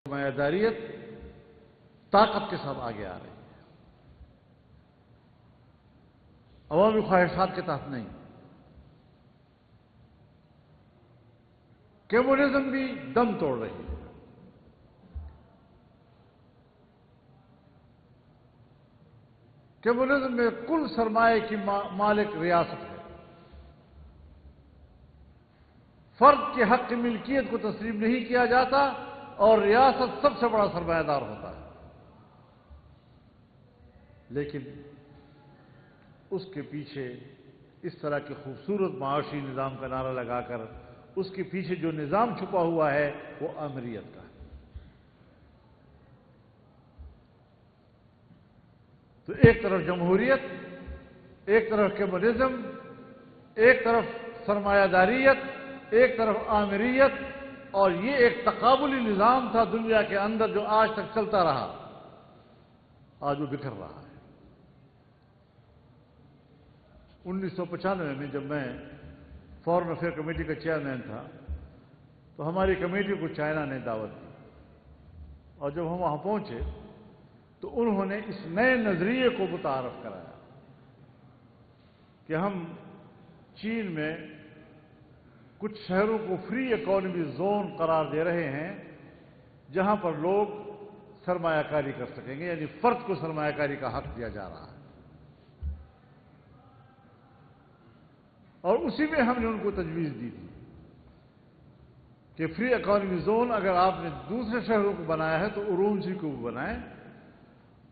سرمایہ داریت طاقت کے ساتھ آگے آ رہی ہے، عوامی خواہشات کے تحت نہیں۔ کمیونزم بھی دم توڑ رہی ہے۔ کمیونزم میں کل سرمایہ کی مالک ریاست ہے، فرد کے حق کی ملکیت کو تسلیم نہیں کیا جاتا اور ریاست سب سے بڑا سرمایہ دار ہوتا ہے۔ لیکن اس کے پیچھے اس طرح کے خوبصورت معاشی نظام کا نعرہ لگا کر اس کے پیچھے جو نظام چھپا ہوا ہے وہ آمریت کا ہے۔ تو ایک طرف جمہوریت، ایک طرف کمیونزم، ایک طرف سرمایہ داریت، ایک طرف آمریت، اور یہ ایک تقابلی نظام تھا دنیا کے اندر جو آج تک چلتا رہا، آج وہ بکھر رہا ہے۔ 1995 میں جب میں فورن افیئر کمیٹی کا چیئرمین تھا تو ہماری کمیٹی کو چائنا نے دعوت دی، اور جب ہم وہاں پہنچے تو انہوں نے اس نئے نظریے کو متعارف کرایا کہ ہم چین میں کچھ شہروں کو فری اکانومی زون قرار دے رہے ہیں جہاں پر لوگ سرمایہ کاری کر سکیں گے، یعنی فرد کو سرمایہ کاری کا حق دیا جا رہا ہے۔ اور اسی میں ہم نے ان کو تجویز دی تھی کہ فری اکانومی زون اگر آپ نے دوسرے شہروں کو بنایا ہے تو اورونچی کو بھی بنائیں،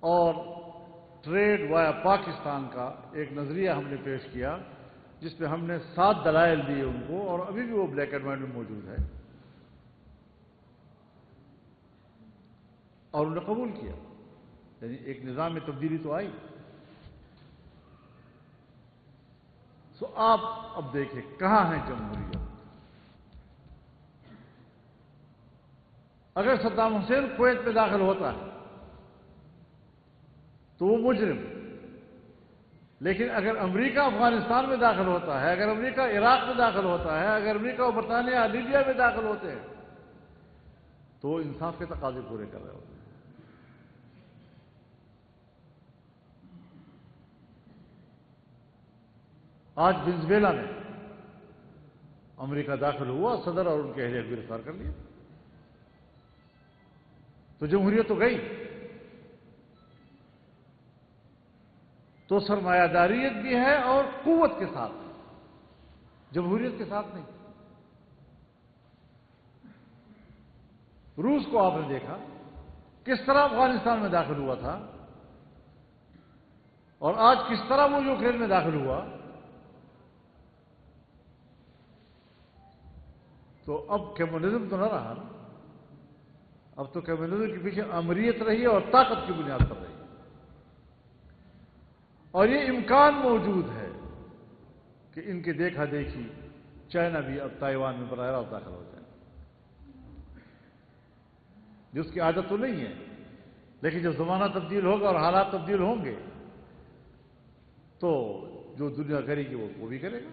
اور ٹریڈ وایا پاکستان کا ایک نظریہ ہم نے پیش کیا جس پہ ہم نے 7 دلائل دیے ان کو، اور ابھی بھی وہ بلیک اینڈ وائٹ میں موجود ہے، اور انہوں نے قبول کیا۔ یعنی ایک نظام میں تبدیلی تو آئی۔ سو آپ اب دیکھیں کہاں ہے جمہوریت۔ اگر صدام حسین کویت میں داخل ہوتا ہے تو وہ مجرم، لیکن اگر امریکہ افغانستان میں داخل ہوتا ہے، اگر امریکہ عراق میں داخل ہوتا ہے، اگر امریکہ اور برطانیہ لیبیا میں داخل ہوتے ہیں تو وہ انصاف کے تقاضے پورے کر رہے ہوتے ہیں۔ آج وینزویلا میں امریکہ داخل ہوا، صدر اور ان کے اہلیہ کو گرفتار کر لیا، تو جمہوریت تو گئی۔ تو سرمایہ داریت بھی ہے اور قوت کے ساتھ، جمہوریت کے ساتھ نہیں۔ روس کو آپ نے دیکھا کس طرح افغانستان میں داخل ہوا تھا، اور آج کس طرح وہ یوکرین میں داخل ہوا۔ تو اب کمیونزم تو نہ رہا نا، اب تو کمیونزم کے پیچھے آمریت رہی ہے اور طاقت کی بنیاد پر رہی ہے۔ اور یہ امکان موجود ہے کہ ان کے دیکھا دیکھی چائنا بھی اب تائیوان میں براہ راست داخل ہو جائے، جس کی عادت تو نہیں ہے، لیکن جب زمانہ تبدیل ہوگا اور حالات تبدیل ہوں گے تو جو دنیا کرے گی وہ بھی کرے گا۔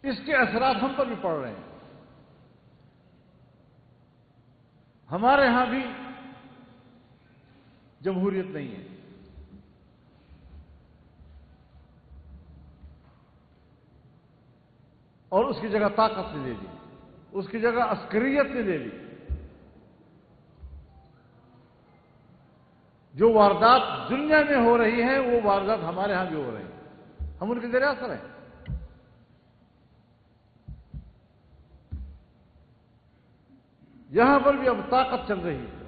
اس کے اثرات ہم پر بھی پڑ رہے ہیں۔ ہمارے ہاں بھی جمہوریت نہیں ہے، اور اس کی جگہ طاقت نے لے لی، اس کی جگہ عسکریت نے لے لی۔ جو واردات دنیا میں ہو رہی ہیں وہ واردات ہمارے ہاں بھی ہو رہی ہیں، ہم ان کے زیر اثر ہیں۔ یہاں پر بھی اب طاقت چل رہی ہے،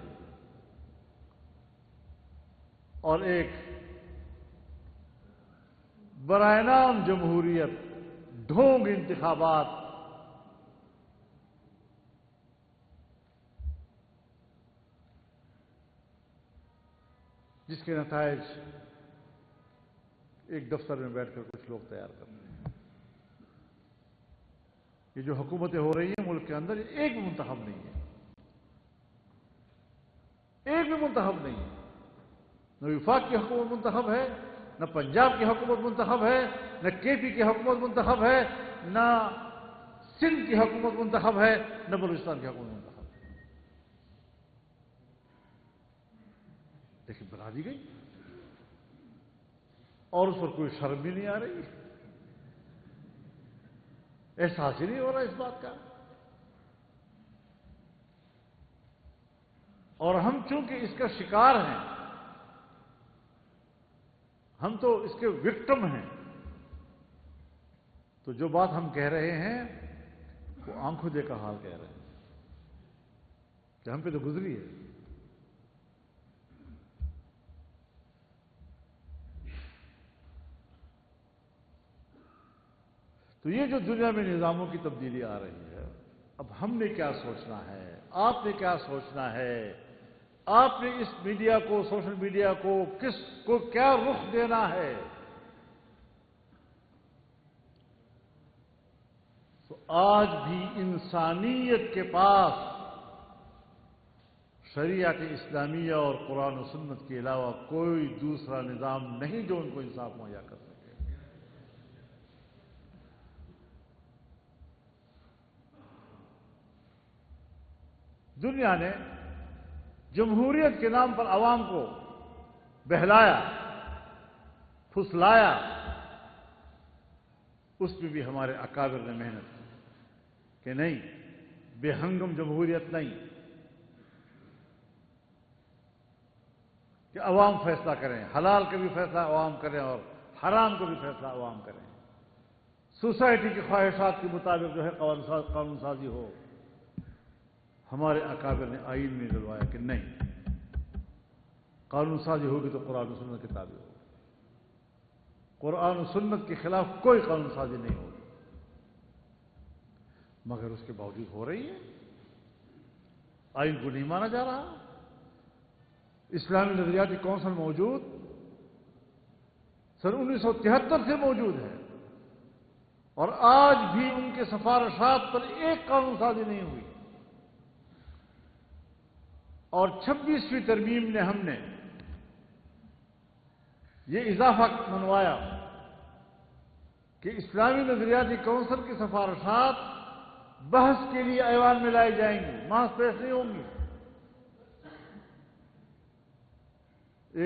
اور ایک برائے نام جمہوریت، ڈھونگ انتخابات، جس کے نتائج ایک دفتر میں بیٹھ کر کچھ لوگ تیار کرتے ہیں۔ یہ جو حکومتیں ہو رہی ہیں ملک کے اندر، یہ ایک بھی منتخب نہیں ہے، ایک بھی منتخب نہیں ہے۔ نہ وفاق کی حکومت منتخب ہے، نہ پنجاب کی حکومت منتخب ہے، نہ کے پی کی حکومت منتخب ہے، نہ سندھ کی حکومت منتخب ہے نہ بلوچستان کی حکومت منتخب ہے، لیکن بنا دی گئی اور اس پر کوئی شرم بھی نہیں آ رہی، احساس ہی نہیں ہو رہا اس بات کا۔ اور ہم چونکہ اس کا شکار ہیں، ہم تو اس کے وکٹم ہیں، تو جو بات ہم کہہ رہے ہیں وہ آنکھوں دیکھا حال کہہ رہے ہیں کہ ہم پہ تو گزری ہے۔ تو یہ جو دنیا میں نظاموں کی تبدیلی آ رہی ہے، اب ہم نے کیا سوچنا ہے، آپ نے کیا سوچنا ہے، آپ نے اس میڈیا کو، سوشل میڈیا کو کس کو کیا رخ دینا ہے؟ تو آج بھی انسانیت کے پاس شریعت اسلامیہ اور قرآن و سنت کے علاوہ کوئی دوسرا نظام نہیں جو ان کو انصاف مہیا کر سکے۔ دنیا نے جمہوریت کے نام پر عوام کو بہلایا، پھسلایا، اس میں بھی ہمارے اکابر نے محنت کی کہ نہیں، بے ہنگم جمہوریت نہیں، کہ عوام فیصلہ کریں، حلال کا بھی فیصلہ عوام کریں اور حرام کا بھی فیصلہ عوام کریں، سوسائٹی کی خواہشات کے مطابق جو ہے قانون سازی ہو۔ ہمارے اکابر نے آئین میں ڈلوایا کہ نہیں، قانون سازی ہوگی تو قرآن و سنت کی تابع ہوگی، قرآن و سنت کے خلاف کوئی قانون سازی نہیں ہوگی۔ مگر اس کے باوجود ہو رہی ہے، آئین کو نہیں مانا جا رہا۔ اسلامی نظریاتی کونسل موجود سن 1973 سے موجود ہے، اور آج بھی ان کے سفارشات پر ایک قانون سازی نہیں ہوئی۔ اور 26ویں ترمیم نے ہم نے یہ اضافہ منوایا کہ اسلامی نظریاتی کونسل کی سفارشات بحث کے لیے ایوان میں لائی جائیں گی، محض پیش نہیں ہوں گی۔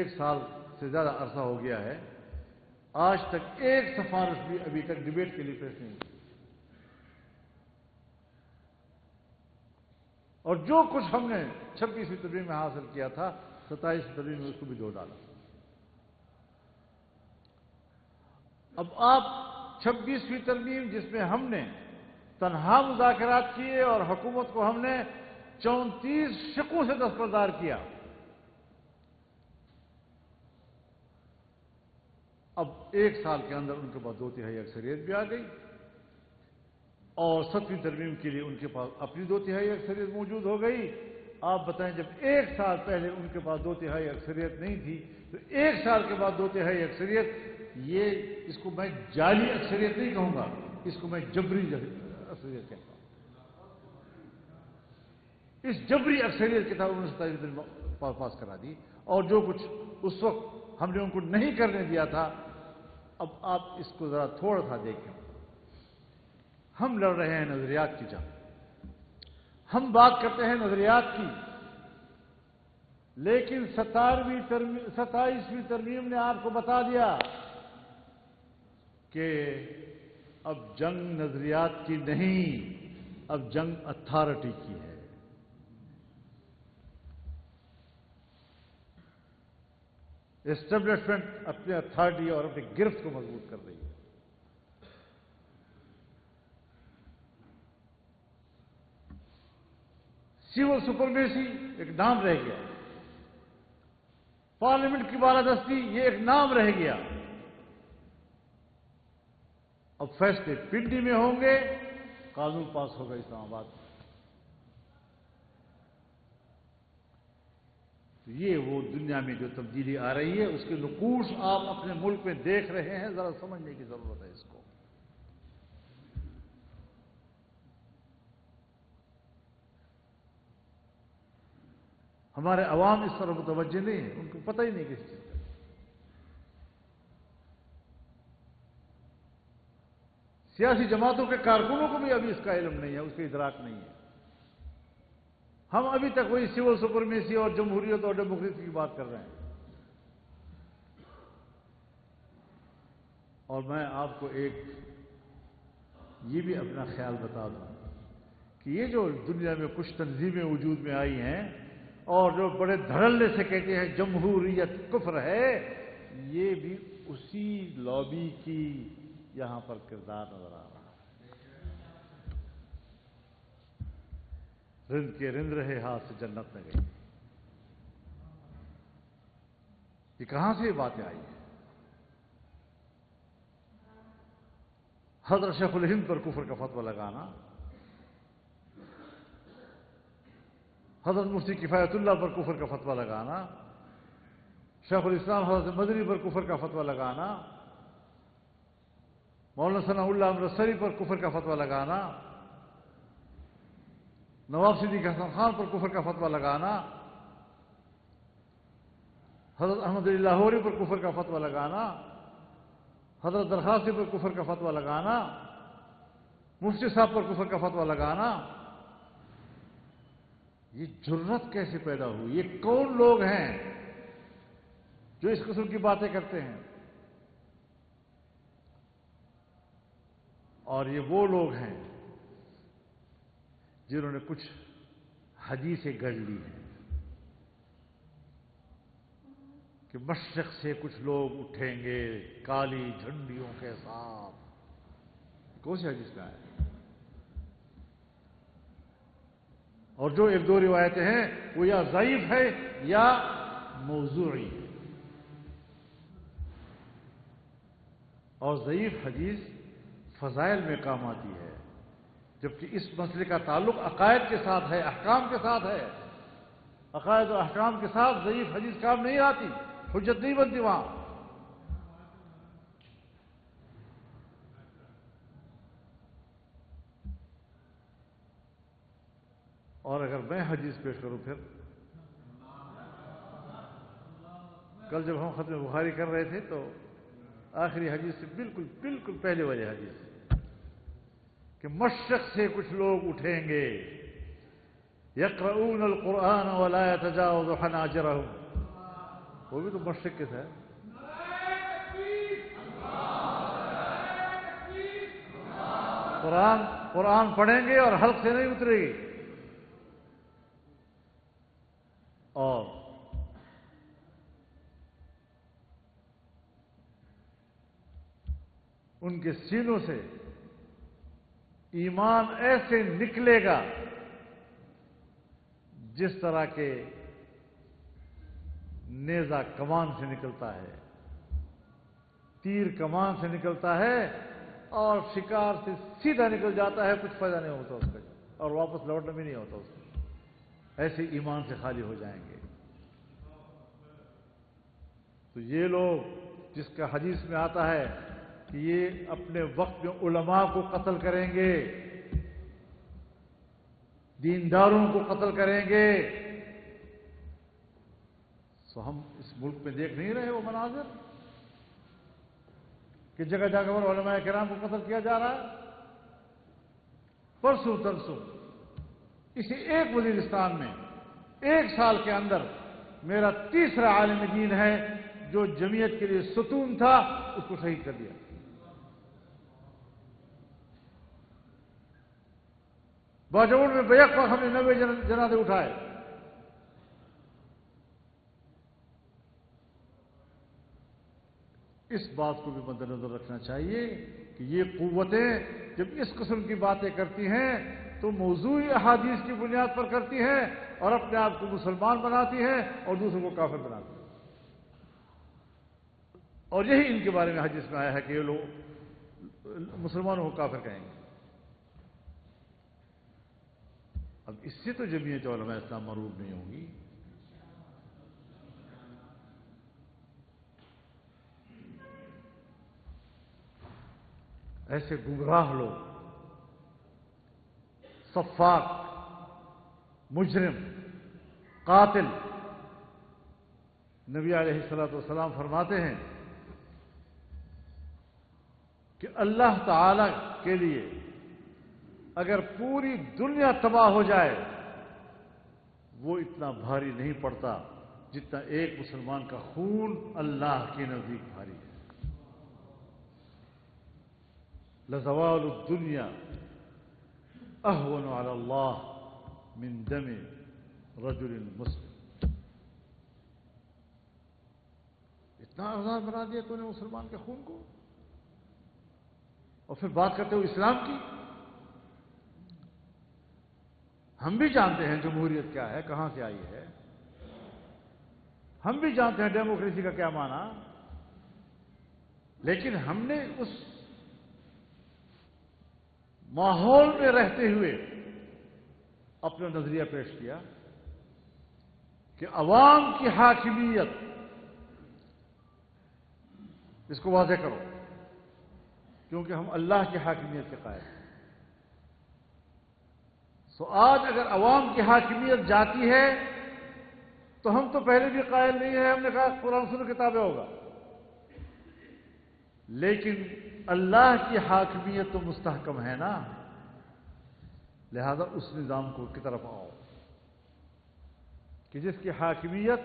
1 سال سے زیادہ عرصہ ہو گیا ہے، آج تک ایک سفارش بھی ابھی تک ڈیبیٹ کے لیے پیش نہیں ہوئی، اور جو کچھ ہم نے 26ویں ترمیم میں حاصل کیا تھا 27ویں ترمیم میں اس کو بھی دھو ڈالا۔ اب آپ 26ویں ترمیم جس میں ہم نے تنہا مذاکرات کیے اور حکومت کو ہم نے 34 شقوں سے دستبردار کیا، اب 1 سال کے اندر ان کے پاس 2/3 اکثریت بھی آ گئی، اور 7ویں ترمیم کے لیے ان کے پاس اپنی 2/3 اکثریت موجود ہو گئی۔ آپ بتائیں، جب 1 سال پہلے ان کے پاس 2/3 اکثریت نہیں تھی، تو 1 سال کے بعد 2/3 اکثریت، یہ اس کو میں جعلی اکثریت نہیں کہوں گا، اس کو میں جبری اکثریت کہتا ہوں۔ اس جبری اکثریت کے ساتھ انہوں نے 27 دن پاس کرا دی، اور جو کچھ اس وقت ہم نے ان کو نہیں کرنے دیا تھا، اب آپ اس کو ذرا تھوڑا سا دیکھیں۔ ہم لڑ رہے ہیں نظریات کی جنگ، ہم بات کرتے ہیں نظریات کی، لیکن 27ویں ترمیم نے آپ کو بتا دیا کہ اب جنگ نظریات کی نہیں، اب جنگ اتھارٹی کی ہے۔ اسٹیبلشمنٹ اپنے اتھارٹی اور اپنی گرفت کو مضبوط کر رہی ہے۔ سول سپرمیسی ایک نام رہ گیا، پارلیمنٹ کی بالادستی یہ ایک نام رہ گیا۔ اب فیصلے پنڈی میں ہوں گے، قانون پاس ہوگا اسلام آباد میں۔ یہ وہ دنیا میں جو تبدیلی آ رہی ہے، اس کے نقوش آپ اپنے ملک میں دیکھ رہے ہیں، ذرا سمجھنے کی ضرورت ہے اس کو۔ ہمارے عوام اس طرح متوجہ نہیں ہیں، ان کو پتہ ہی نہیں کسی چیز کا۔ سیاسی جماعتوں کے کارکنوں کو بھی ابھی اس کا علم نہیں ہے، اس کا ادراک نہیں ہے۔ ہم ابھی تک وہی سول سپرمیسی اور جمہوریت اور ڈیموکریسی کی بات کر رہے ہیں۔ اور میں آپ کو ایک یہ بھی اپنا خیال بتا دوں کہ یہ جو دنیا میں کچھ تنظیمیں وجود میں آئی ہیں اور جو بڑے دھڑلے سے کہتے ہیں جمہوریت کفر ہے، یہ بھی اسی لابی کی یہاں پر کردار نظر آ رہا ہے۔ رند کے رند رہے ہاتھ سے جنت میں گئی، یہ کہاں سے یہ باتیں آئی ہیں؟ حضرت شیخ الہند پر کفر کا فتویٰ لگانا، حضرت مفتی کفایت اللہ پر کفر کا فتویٰ لگانا، شیخ الاسلام حضرت مدنی پر کفر کا فتویٰ لگانا، مولانا ثناء اللہ امرتسری پر کفر کا فتویٰ لگانا، نواب صدیق حسن خان پر کفر کا فتویٰ لگانا، حضرت احمد علی لاہوری پر کفر کا فتویٰ لگانا، حضرت درخواستی پر کفر کا فتویٰ لگانا، مفتی صاحب پر کفر کا فتویٰ لگانا، یہ جرت کیسے پیدا ہوئی؟ یہ کون لوگ ہیں جو اس قسم کی باتیں کرتے ہیں؟ اور یہ وہ لوگ ہیں جنہوں نے کچھ حدیثیں گڑھ لی ہیں کہ مشرق سے کچھ لوگ اٹھیں گے کالی جھنڈیوں کے ساتھ۔ کون سی حدیث کا ہے؟ اور جو ایک دو روایتیں ہیں وہ یا ضعیف ہے یا موضوعی ہے، اور ضعیف حدیث فضائل میں کام آتی ہے، جبکہ اس مسئلے کا تعلق عقائد کے ساتھ ہے، احکام کے ساتھ ہے۔ عقائد و احکام کے ساتھ ضعیف حدیث کام نہیں آتی، حجت نہیں بنتی وہاں۔ اور اگر میں حدیث پیش کروں، پھر کل جب ہم ختم بخاری کر رہے تھے تو آخری حدیث سے بالکل پہلے والی حدیث کہ مشرق سے کچھ لوگ اٹھیں گے یقرؤون القرآن ولا يتجاوز حناجرهم، وہ بھی تو مشرق کے تھے۔ قرآن پڑھیں گے اور حلق سے نہیں اترے گی، اور ان کے سینوں سے ایمان ایسے نکلے گا جس طرح کے نیزہ کمان سے نکلتا ہے، تیر کمان سے نکلتا ہے اور شکار سے سیدھا نکل جاتا ہے، کچھ فائدہ نہیں ہوتا اس کا اور واپس لوٹنا بھی نہیں ہوتا اس کا، ایسے ایمان سے خالی ہو جائیں گے۔ تو یہ لوگ جس کا حدیث میں آتا ہے کہ یہ اپنے وقت میں علماء کو قتل کریں گے، دینداروں کو قتل کریں گے، تو ہم اس ملک میں دیکھ نہیں رہے وہ مناظر کہ جگہ جگہ پر علماء کرام کو قتل کیا جا رہا ہے؟ پرسوں ترسوں اسی ایک وزیرستان میں 1 سال کے اندر میرا تیسرا عالم دین ہے جو جمعیت کے لیے ستون تھا، اس کو شہید کر دیا۔ باجوڑ میں بیک وقت ہم نے 90 جنازے اٹھائے۔ اس بات کو بھی مد نظر رکھنا چاہیے کہ یہ قوتیں جب اس قسم کی باتیں کرتی ہیں تو موضوعی احادیث کی بنیاد پر کرتی ہیں اور اپنے آپ کو مسلمان بناتی ہیں اور دوسروں کو کافر بناتی ہیں، اور یہی ان کے بارے میں حدیث میں آیا ہے کہ یہ لوگ مسلمانوں کو کافر کہیں گے۔ اب اس سے تو جمعیت علماء اسلام معروف نہیں ہوگی۔ ایسے گمراہ لوگ، سفاک، مجرم، قاتل، نبی علیہ الصلوۃ والسلام فرماتے ہیں کہ اللہ تعالی کے لیے اگر پوری دنیا تباہ ہو جائے وہ اتنا بھاری نہیں پڑتا جتنا ایک مسلمان کا خون اللہ کے نزدیک بھاری ہے۔ لزوال الدنیا اہون علی اللہ من دم رجل مسلم۔ اتنا آزاد بنا دیا تو نے مسلمان کے خون کو، اور پھر بات کرتے ہو اسلام کی۔ ہم بھی جانتے ہیں جمہوریت کیا ہے، کہاں سے آئی ہے، ہم بھی جانتے ہیں ڈیموکریسی کا کیا معنی، لیکن ہم نے اس ماحول میں رہتے ہوئے اپنا نظریہ پیش کیا کہ عوام کی حاکمیت، اس کو واضح کرو، کیونکہ ہم اللہ کی حاکمیت کے قائل ہیں۔ آج اگر عوام کی حاکمیت جاتی ہے تو ہم تو پہلے بھی قائل نہیں ہیں، ہم نے کہا قرآن سنت کتابیں ہوگا، لیکن اللہ کی حاکمیت تو مستحکم ہے نا، لہذا اس نظام کی طرف آؤ کہ جس کی حاکمیت